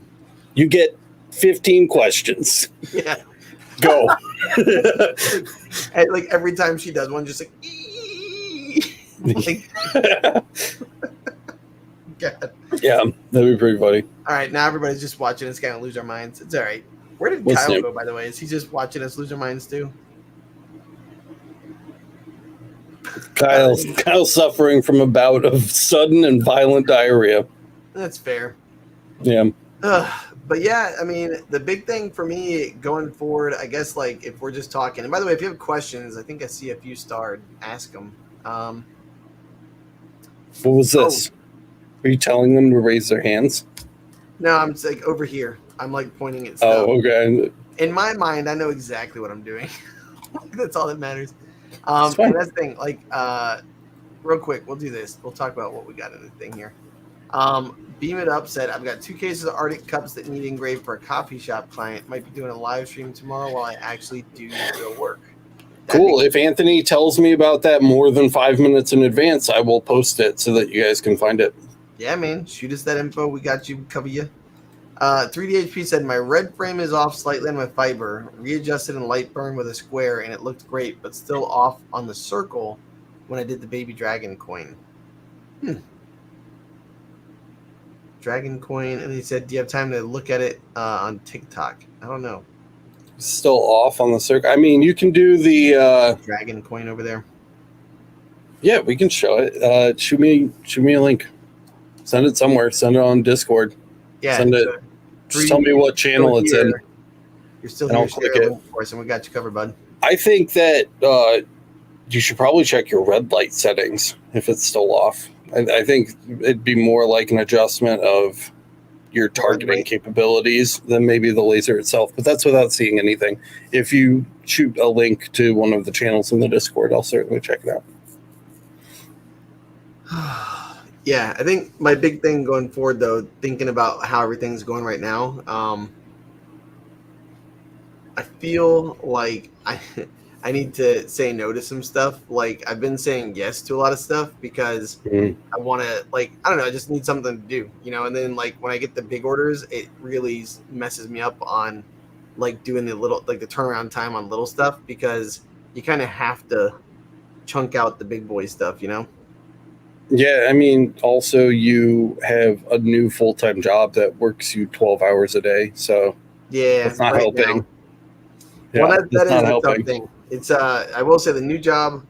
You get 15 questions. Yeah. Go. And like every time she does one, just like, like God. Yeah, that'd be pretty funny. All right, now everybody's just watching us kind of lose our minds. It's all right. Where did What's Kyle new? go, by the way? Is he just watching us lose our minds too? Kyle's suffering from a bout of sudden and violent diarrhea. That's fair. Yeah. But yeah, I mean, the big thing for me going forward, I guess, like if we're just talking, and by the way, if you have questions, I think I see a few starred, ask them. What was this? Are you telling them to raise their hands? No, I'm just like over here. I'm like pointing at stuff. Oh, okay. In my mind, I know exactly what I'm doing. That's all that matters. That's And that's the thing, like, real quick, we'll do this. We'll talk about what we got in the thing here. Beam It Up said, I've got 2 cases of Arctic cups that need engraved for a coffee shop client. Might be doing a live stream tomorrow while I actually do real work. Cool. If Anthony tells me about that more than 5 minutes in advance, I will post it so that you guys can find it. Yeah, man. Shoot us that info. We got you. Cover you. 3DHP said, my red frame is off slightly on my fiber. Readjusted in light burn with a square, and it looked great, but still off on the circle when I did the baby dragon coin. Dragon coin. And he said, do you have time to look at it on TikTok? I don't know. Still off on the circle. I mean, you can do the Dragon coin over there. Yeah, we can show it. Shoot me a link. Send it somewhere. Send it on Discord. Yeah. Send it. Just tell me what channel it's in. You're still and here. I'll click Share a it. link for us, and we got you covered, bud. I think that you should probably check your red light settings if it's still off. I think it'd be more like an adjustment of your targeting capabilities than maybe the laser itself, but that's without seeing anything. If you shoot a link to one of the channels in the Discord, I'll certainly check it out. Yeah, I think my big thing going forward, though, thinking about how everything's going right now, I feel like I need to say no to some stuff. Like, I've been saying yes to a lot of stuff because I want to, like, I don't know, I just need something to do, you know? And then, like, when I get the big orders, it really messes me up on, like, doing the little, like, the turnaround time on little stuff because you kind of have to chunk out the big boy stuff, you know? Yeah, I mean, also you have a new full-time job that works you 12 hours a day, so yeah, it's not helping. Now. Yeah, well, that is not the helping. tough thing. It's I will say the new job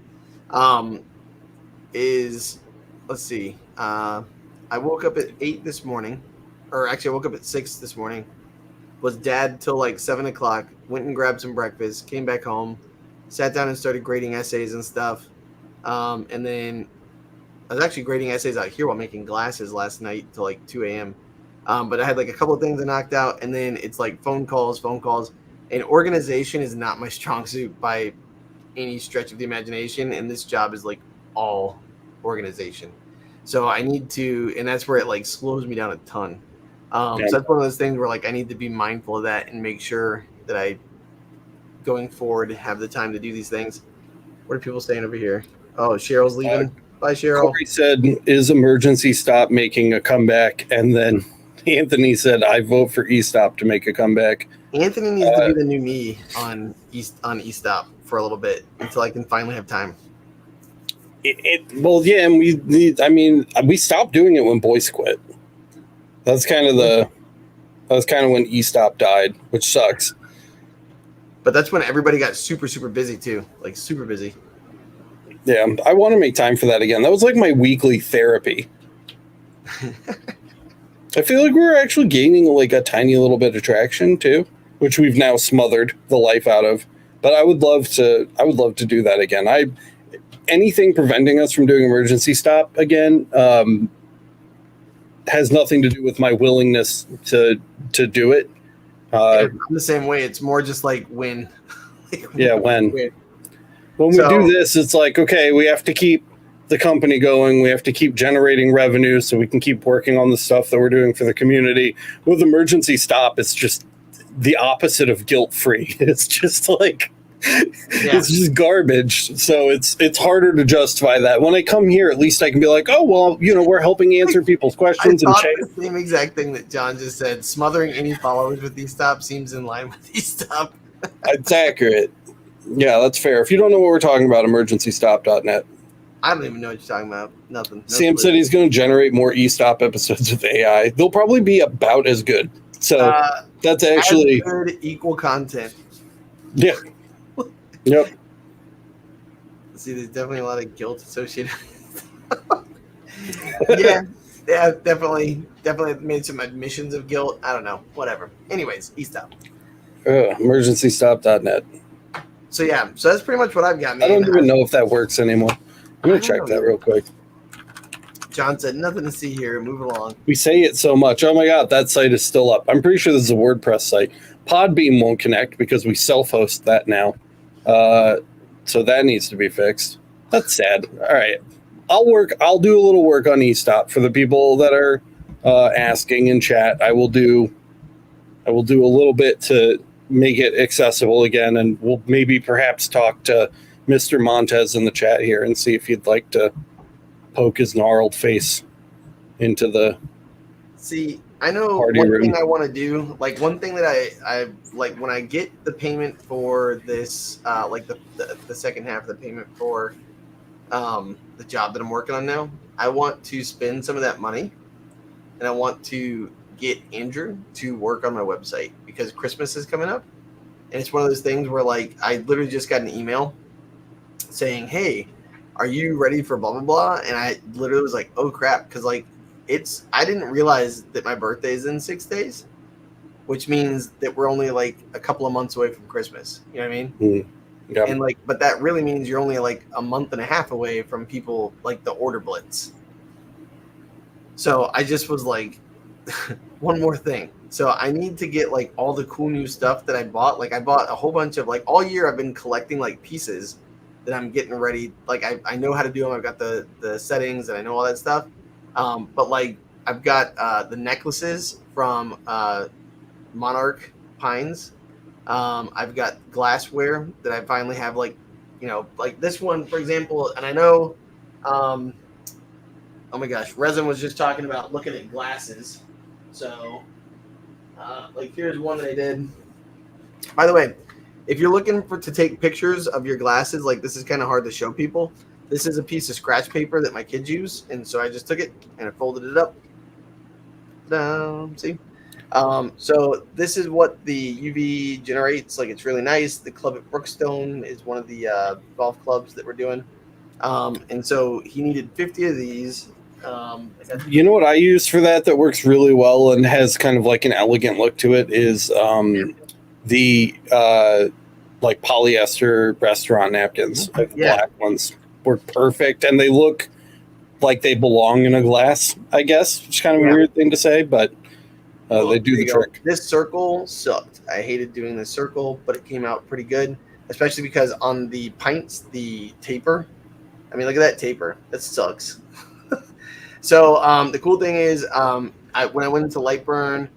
is, let's see, I woke up at 8 this morning, or actually I woke up at 6 this morning, was dad till like 7 o'clock, went and grabbed some breakfast, came back home, sat down and started grading essays and stuff, and then I was actually grading essays out here while making glasses last night till like 2 a.m. But I had like a couple of things I knocked out, and then it's like phone calls. And organization is not my strong suit by any stretch of the imagination, and this job is like all organization. So I need to, and that's where it like slows me down a ton. So that's one of those things where like I need to be mindful of that and make sure that I, going forward, have the time to do these things. What are people saying over here? Oh, Cheryl's leaving. Bye, Cheryl. Corey said, is Emergency Stop making a comeback? And then Anthony said, I vote for E-Stop to make a comeback. Anthony needs to be the new me on E-Stop for a little bit until I can finally have time. Well, yeah, and we stopped doing it when Boyce quit. That's kind of when E-Stop died, which sucks. But that's when everybody got super, super busy too. Like super busy. Yeah, I want to make time for that again. That was like my weekly therapy. I feel like we're actually gaining like a tiny little bit of traction too, which we've now smothered the life out of. But I would love to do that again. Anything preventing us from doing Emergency Stop again, has nothing to do with my willingness to do it. I'm the same way. It's more just like when. Yeah, when we So- do this, it's like, okay, we have to keep the company going. We have to keep generating revenue so we can keep working on the stuff that we're doing for the community. With Emergency Stop, it's just the opposite of guilt-free. It's just like, it's just garbage. So it's harder to justify that. When I come here, at least I can be like, oh, well, we're helping answer people's questions. I And thought the same exact thing that John just said. Smothering any followers with eStop seems in line with eStop. It's accurate. Yeah, that's fair. If you don't know what we're talking about, emergencystop.net. I don't even know what you're talking about. Nothing. No Sam clue. said he's going to generate more eStop episodes with AI. They'll probably be about as good. So that's actually good, equal content. Yeah. Yep. See, there's definitely a lot of guilt associated. yeah, definitely made some admissions of guilt. I don't know, whatever. Anyways, eStop. Emergencystop.net. So that's pretty much what I've got. I don't even know if that works anymore. I'm going to check that real quick. John said, nothing to see here. Move along. We say it so much. Oh my God, that site is still up. I'm pretty sure this is a WordPress site. Podbeam won't connect because we self-host that now. So that needs to be fixed. That's sad. All right. I'll do a little work on eStop for the people that are asking in chat. I will do a little bit to make it accessible again, and we'll maybe perhaps talk to Mr. Montez in the chat here and see if he'd like to poke his gnarled face into the I know party one room. thing I want to do, like one thing that I like when I get the payment for this, like the second half of the payment for the job that I'm working on now, I want to spend some of that money, and I want to get Andrew to work on my website because Christmas is coming up, and it's one of those things where like I literally just got an email saying, "Hey, are you ready for blah blah blah?" And I literally was like, "Oh crap," because like I didn't realize that my birthday is in 6 days, which means that we're only like a couple of months away from Christmas. You know what I mean? Yeah. And like, but that really means you're only like a month and a half away from people like the order blitz. So I just was like, one more thing. So I need to get like all the cool new stuff that I bought. Like I bought a whole bunch of like all year I've been collecting like pieces that I'm getting ready. Like I know how to do them. I've got the settings and I know all that stuff. But like I've got the necklaces from Monarch Pines. I've got glassware that I finally have like this one, for example. And I know, oh my gosh, Resin was just talking about looking at glasses. So like here's one that I did. By the way, if you're looking to take pictures of your glasses, like this is kind of hard to show people. This is a piece of scratch paper that my kids use, and so I just took it and I folded it up. See? So this is what the UV generates. Like it's really nice. The club at Brookstone is one of the golf clubs that we're doing. And so he needed 50 of these. You know what I use for that works really well and has kind of like an elegant look to it is the like polyester restaurant napkins. Like the black ones work perfect, and they look like they belong in a glass, I guess, which is kind of a weird thing to say, but they do the trick. This circle sucked. I hated doing this circle, but it came out pretty good, especially because on the pints, the taper, I mean, look at that taper. That sucks. So the cool thing is when I went into Lightburn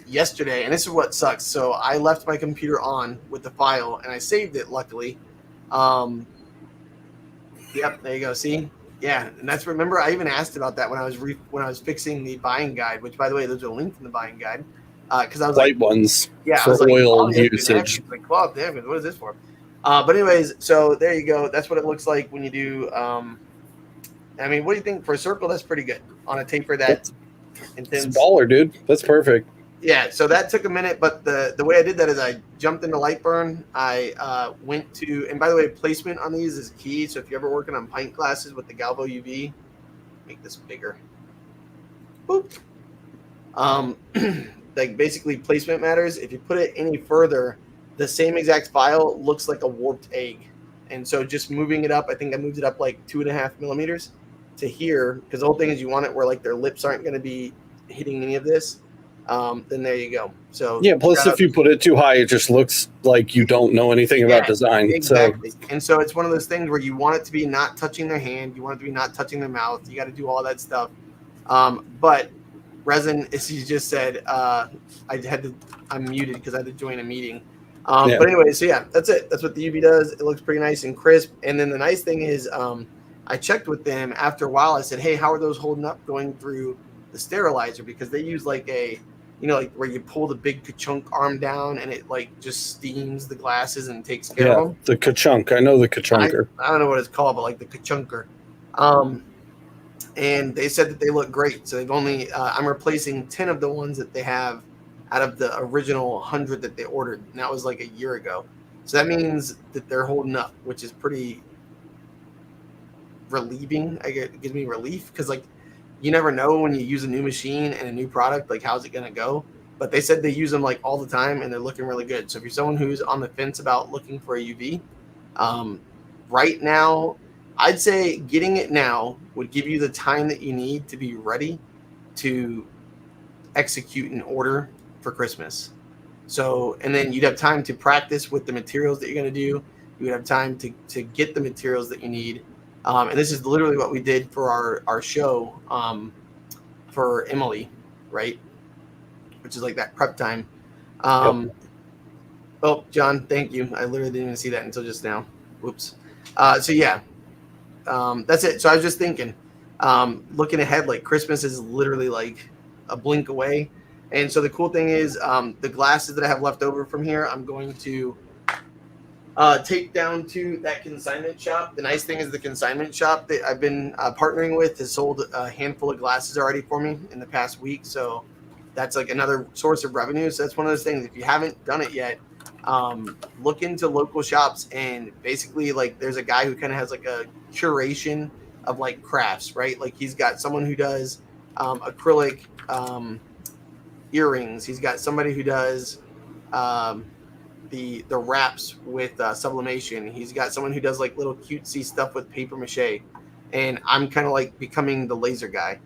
yesterday, and this is what sucks. So I left my computer on with the file, and I saved it, luckily. Yep, there you go. See? Yeah, and that's, remember, I even asked about that when I was fixing the buying guide, which, by the way, there's a link in the buying guide. Because I was white like, ones for oil usage. Like, well, damn it, what is this for? But anyways, so there you go. That's what it looks like when you do. I mean, what do you think for a circle? That's pretty good on a taper that intense. It's a baller, dude. That's perfect. Yeah, so that took a minute, but the way I did that is I jumped into Lightburn. I went to, and by the way, placement on these is key. So if you're ever working on pint glasses with the Galvo UV, make this bigger. Boop. Like basically placement matters. If you put it any further, the same exact file looks like a warped egg. And so just moving it up, I think I moved it up like 2.5 millimeters. to here, because the whole thing is you want it where like their lips aren't going to be hitting any of this, then there you go. So yeah, plus if you put it too high, it just looks like you don't know anything about design. Exactly. And so it's one of those things where you want it to be not touching their hand, you want it to be not touching their mouth, you got to do all that stuff. But resin, as you just said, I'm muted because I had to join a meeting. But anyway, so yeah, that's it. That's what the UV does. It looks pretty nice and crisp. And then the nice thing is, I checked with them after a while. I said, hey, how are those holding up going through the sterilizer? Because they use like a, like where you pull the big ka-chunk arm down and it like just steams the glasses and takes care of them. The ka-chunk. I know the ka-chunker. I don't know what it's called, but like the ka-chunker. And they said that they look great. So they've only, I'm replacing 10 of the ones that they have out of the original 100 that they ordered. And that was like a year ago. So that means that they're holding up, which is pretty relieving. It gives me relief because like you never know when you use a new machine and a new product, like how's it going to go? But they said they use them like all the time and they're looking really good. So if you're someone who's on the fence about looking for a UV, right now, I'd say getting it now would give you the time that you need to be ready to execute an order for Christmas. So, and then you'd have time to practice with the materials that you're going to do. You would have time to get the materials that you need. And this is literally what we did for our show for Emily, right? Which is like that prep time. Oh, John, thank you. I literally didn't even see that until just now. Whoops. So yeah, that's it. So I was just thinking, looking ahead, like Christmas is literally like a blink away. And so the cool thing is the glasses that I have left over from here, I'm going to take down to that consignment shop. The nice thing is the consignment shop that I've been partnering with has sold a handful of glasses already for me in the past week. So that's like another source of revenue. So that's one of those things. If you haven't done it yet, look into local shops and basically like there's a guy who kind of has like a curation of like crafts, right? Like he's got someone who does acrylic earrings. He's got somebody who does the wraps with sublimation. He's got someone who does like little cutesy stuff with paper mache, and I'm kind of like becoming the laser guy.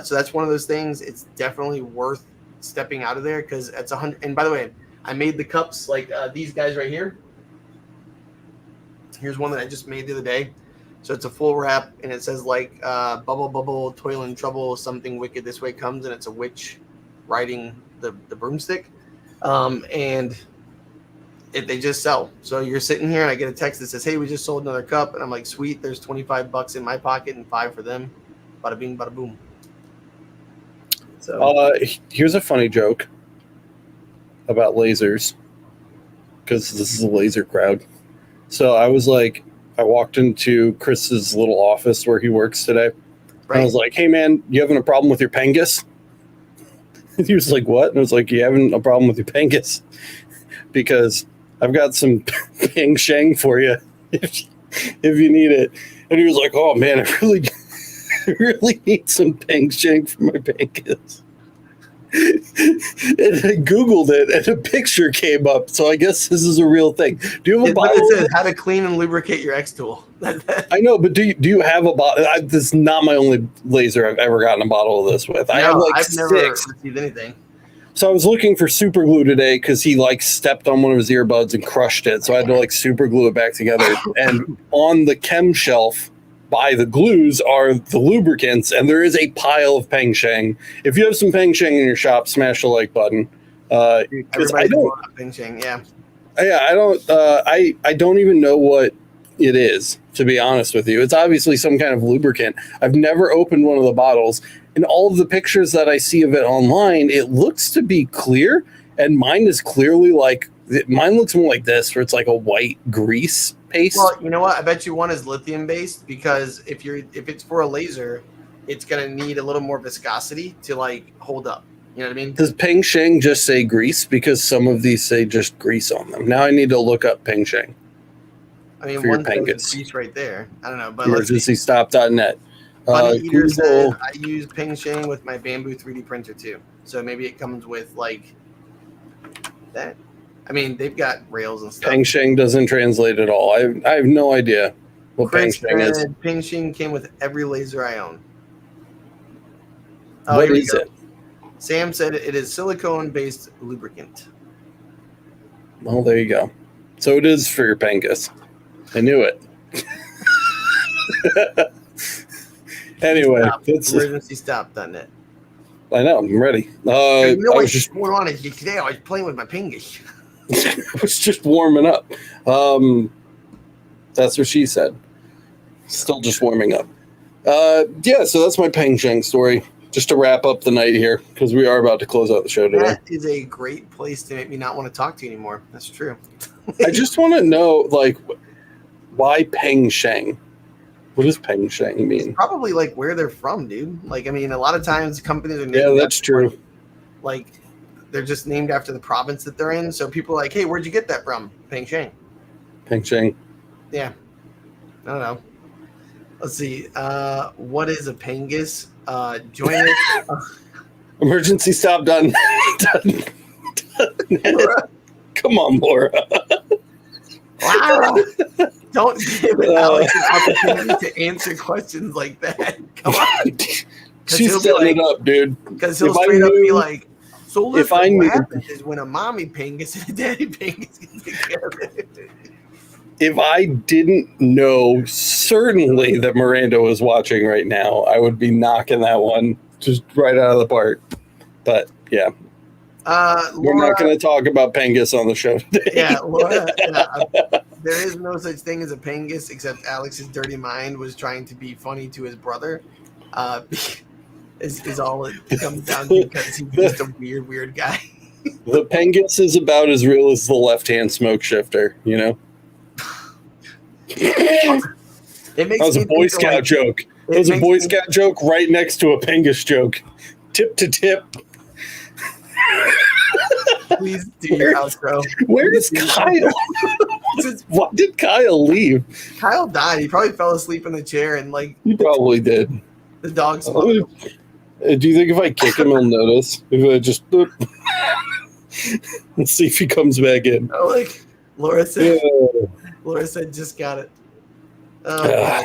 So that's one of those things. It's definitely worth stepping out of there because it's 100. And by the way, I made the cups like these guys right here. Here's one that I just made the other day. So it's a full wrap, and it says like bubble, bubble, toil and trouble, something wicked this way comes, and it's a witch riding the broomstick. And they just sell. So you're sitting here and I get a text that says, hey, we just sold another cup. And I'm like, sweet, there's $25 in my pocket and $5 for them. Bada bing, bada boom. So here's a funny joke about lasers, because this is a laser crowd. So I walked into Chris's little office where he works today. Right. And I was like, hey man, you having a problem with your Pengus? He was like, what? And I was like, you having a problem with your Pengus? Because I've got some Peng Sheng for you if you need it. And he was like, oh man, I really need some Peng Sheng for my Pengus. And I Googled it and a picture came up. So I guess this is a real thing. Do you have a bottle? It says how to clean and lubricate your X tool. I know, but do you have a bottle? This is not my only laser I've ever gotten a bottle of this with. I have like I've 6. never received anything. So I was looking for super glue today because he like stepped on one of his earbuds and crushed it. So I had to like super glue it back together. And on the chem shelf by the glues are the lubricants, and there is a pile of Peng Sheng. If you have some Peng Sheng in your shop, smash the like button. Because I don't Peng Sheng, yeah. Yeah, I don't even know what it is, to be honest with you. It's obviously some kind of lubricant. I've never opened one of the bottles. In all of the pictures that I see of it online, it looks to be clear, and mine is clearly like, mine looks more like this, where it's like a white grease paste. Well, you know what? I bet you one is lithium based, because if it's for a laser, it's gonna need a little more viscosity to like hold up. You know what I mean? Does Peng Sheng just say grease? Because some of these say just grease on them. Now I need to look up Peng Sheng. I mean, one says grease right there. I don't know, but emergencystop.net. Bunny Eater said I use Peng Sheng with my Bamboo 3D printer too. So maybe it comes with like that. I mean, they've got rails and stuff. Peng Sheng doesn't translate at all. I have no idea what Peng Chris Sheng is. said Peng Sheng came with every laser I own. Oh, What here we is go. it? Sam said it is silicone-based lubricant. Well, there you go. So it is for your Pengus. I knew it. Anyway, it's emergencystop.net. I know, I'm ready. You know I what's was just going on is today I was playing with my pingus. I was just warming up. That's what she said. Still just warming up. Yeah, so that's my Peng Sheng story. Just to wrap up the night here, because we are about to close out the show today. That is a great place to make me not want to talk to you anymore. That's true. I just want to know, like, why Peng Sheng? What does Peng Sheng mean? It's probably like where they're from, dude. Like, I mean, a lot of times companies are named Yeah, that's true. Like, they're just named after the province that they're in. So people are like, hey, where'd you get that from? Peng Sheng. Peng Sheng. Yeah. I don't know. Let's see. What is a Pengus? Join us. Emergency stop done. Come on, Laura. Wow. Don't give Alex an opportunity to answer questions like that. Come on. She's setting it up, dude. Because he'll straight up be like, so listen, what happens is when a mommy Pengus and a daddy Pengus get together. If I didn't know certainly that Miranda was watching right now, I would be knocking that one just right out of the park. But yeah, we're not going to talk about Pengus on the show today. Yeah, Laura, there is no such thing as a Pengus, except Alex's dirty mind was trying to be funny to his brother. Is all it comes down to, because he's just a weird guy. The Pengus is about as real as the left-hand smoke shifter, you know? It makes that was a Boy Scout joke. It was a Boy Scout joke right next to a Pengus joke. Tip to tip. Please do your outro. Where's Kyle? Why did Kyle leave? Kyle died. He probably fell asleep in the chair and He probably did. The dog smoked him. Do you think if I kick him, he'll notice? If I just let's see if he comes back in. Oh, like Laura said. Yeah. Laura said, "Just got it." Oh,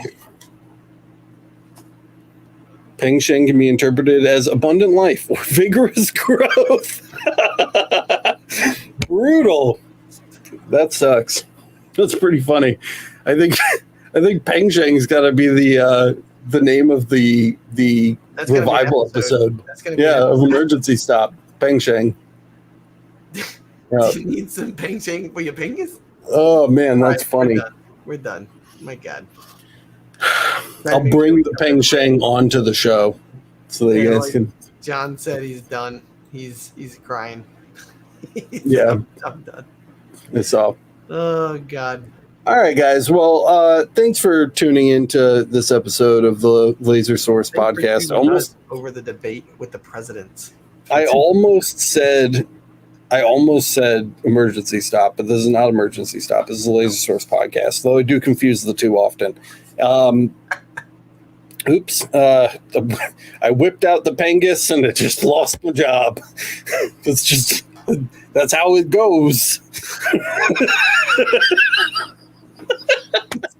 Peng Sheng can be interpreted as abundant life or vigorous growth. Brutal. That sucks. That's pretty funny. I think Peng Sheng's got to be the name of the revival episode. That's gonna be of Emergency Stop. Peng Sheng. Do you need some Peng Sheng for your Pengus? Oh man, that's funny. We're done. My God. I'll bring the Peng Sheng onto the show so that you guys can. John said he's done. He's crying. I'm done. It's all. Oh God. All right, guys. Well, thanks for tuning into this episode of the Laser Source podcast. Almost over the debate with the presidents. I almost said emergency stop, but this is not emergency stop. This is a Laser Source podcast, though I do confuse the two often. Oops. I whipped out the Pengus and it just lost my job. That's how it goes.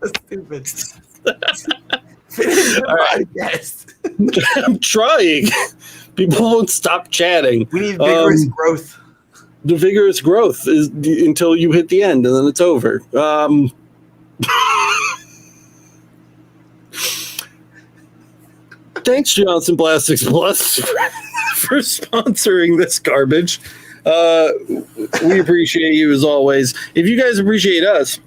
So stupid. All right. Yes. I'm trying. People won't stop chatting. We need vigorous growth. The vigorous growth is until you hit the end, and then it's over. Thanks, Johnson Plastics Plus, for sponsoring this garbage. We appreciate you as always. If you guys appreciate us,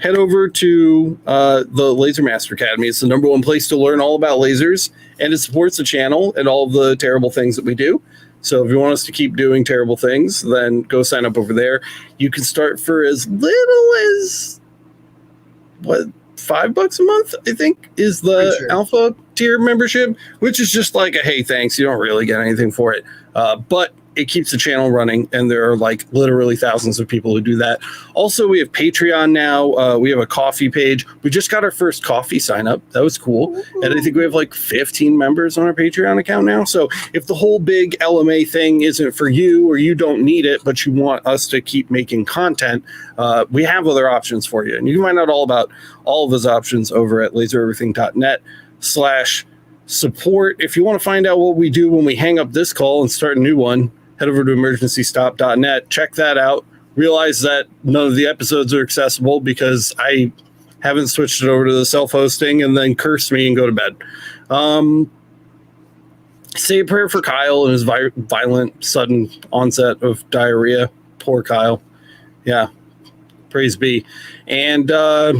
head over to the Laser Master Academy. It's the #1 place to learn all about lasers, and it supports the channel and all the terrible things that we do. So if you want us to keep doing terrible things, then go sign up over there. You can start for as little as $5 a month, I think, is the alpha tier membership, which is just like a hey, thanks. You don't really get anything for it. But it keeps the channel running, and there are like literally thousands of people who do that. Also, we have Patreon now. We have a coffee page. We just got our first coffee sign up. That was cool. And I think we have like 15 members on our Patreon account now. So if the whole big LMA thing isn't for you, or you don't need it, but you want us to keep making content, we have other options for you. And you can find out all about all of those options over at lasereverything.net/support. If you want to find out what we do when we hang up this call and start a new one, head over to emergencystop.net. Check that out. Realize that none of the episodes are accessible because I haven't switched it over to the self-hosting, and then curse me and go to bed. Say a prayer for Kyle and his violent, sudden onset of diarrhea. Poor Kyle. Yeah. Praise be. And I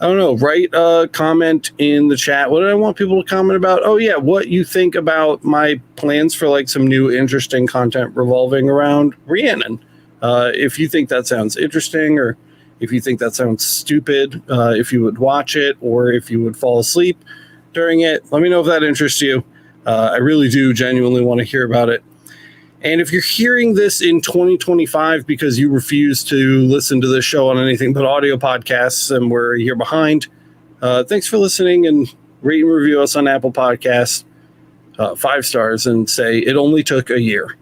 don't know, write a comment in the chat. What do I want people to comment about? Oh, yeah, what you think about my plans for like some new interesting content revolving around Rhiannon. If you think that sounds interesting, or if you think that sounds stupid, if you would watch it, or if you would fall asleep during it, let me know if that interests you. I really do genuinely want to hear about it. And if you're hearing this in 2025 because you refuse to listen to this show on anything but audio podcasts and we're a year behind, thanks for listening, and rate and review us on Apple Podcasts, 5 stars, and say it only took a year.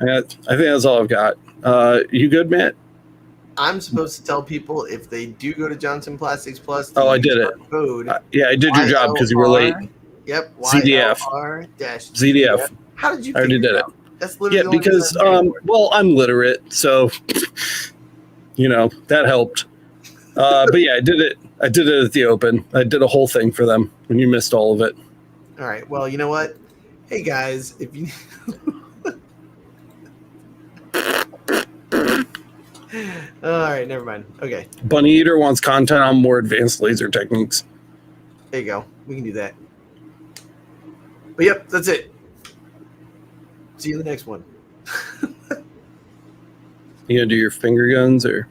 I think that's all I've got. You good, Matt? I'm supposed to tell people if they do go to Johnson Plastics Plus. Oh, I did it. Code Yeah, I did your job because you were late. Yep. ZDF. ZDF. How did you? I already did it. That's literally because well, I'm literate, so that helped. But yeah, I did it at the open. I did a whole thing for them, and you missed all of it. All right. Well, you know what? Hey guys, if you all right, never mind. Okay. Bunny Eater wants content on more advanced laser techniques. There you go. We can do that. But yep, that's it. See you in the next one. You gonna do your finger guns or?